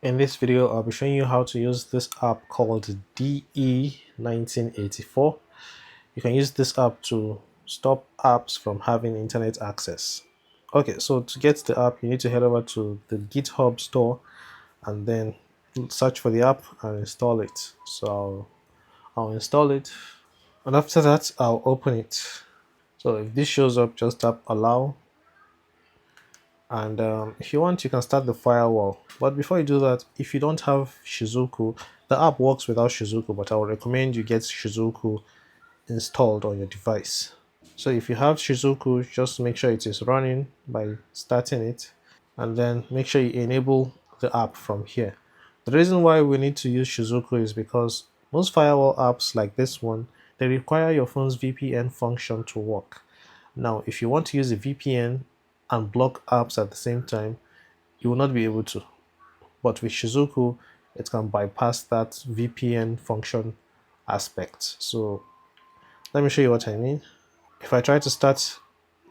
In this video, I'll be showing you how to use this app called DE1984. You can use this app to stop apps from having internet access. Okay, so to get the app, you need to head over to the GitHub store and then search for the app and install it. So I'll install it, and after that, I'll open it. So if this shows up, just tap allow. And if you want, you can start the firewall. But before you do that, if you don't have Shizuku, the app works without Shizuku, but I would recommend you get Shizuku installed on your device. So if you have Shizuku, just make sure it is running by starting it, and then make sure you enable the app from here. The reason why we need to use Shizuku is because most firewall apps like this one, they require your phone's VPN function to work. Now, if you want to use a VPN and block apps at the same time, you will not be able to. But with Shizuku, it can bypass that VPN function aspect. So let me show you what I mean. If I try to start,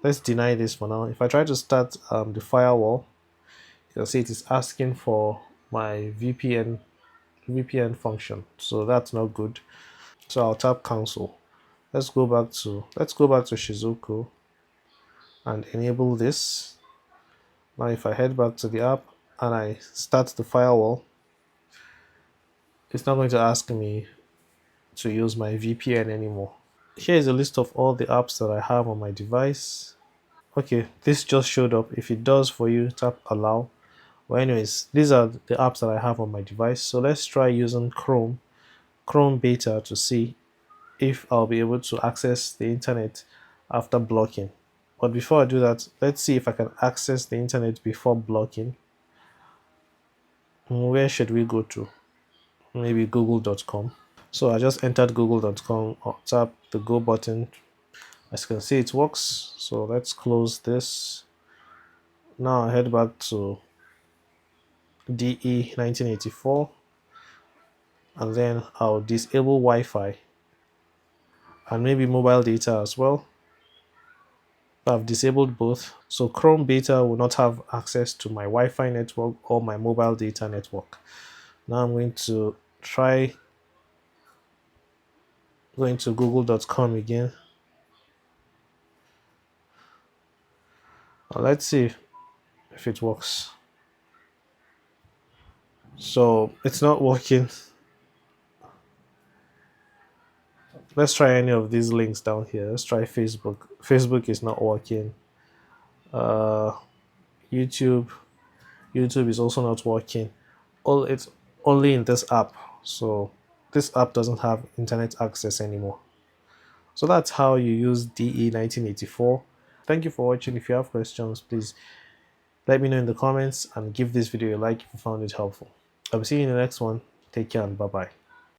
let's deny this for now. If I try to start the firewall, you can see it is asking for my VPN function. So that's not good. So I'll tap cancel. Let's go back to Shizuku and enable this. Now if I head back to the app and I start the firewall, it's not going to ask me to use my VPN anymore. Here is a list of all the apps that I have on my device. Okay, this just showed up. If it does for you, tap allow. Well, anyways, these are the apps that I have on my device. So let's try using Chrome beta to see if I'll be able to access the internet after blocking. But before I do that, let's see if I can access the internet before blocking. Where should we go to? Maybe google.com. So I just entered google.com, or tap the go button. As you can see, it works. So let's close this. Now I head back to DE1984, and then I'll disable Wi-Fi and maybe mobile data as well. I've disabled both, so Chrome beta will not have access to my Wi-Fi network or my mobile data network. Now I'm going to try going to google.com again. Let's see if it works. So it's not working. Let's try any of these links down here. Let's try Facebook. Facebook is not working. YouTube is also not working. It's only in this app. So this app doesn't have internet access anymore. So that's how you use DE1984. Thank you for watching. If you have questions, please let me know in the comments and give this video a like if you found it helpful. I'll be seeing you in the next one. Take care and bye-bye.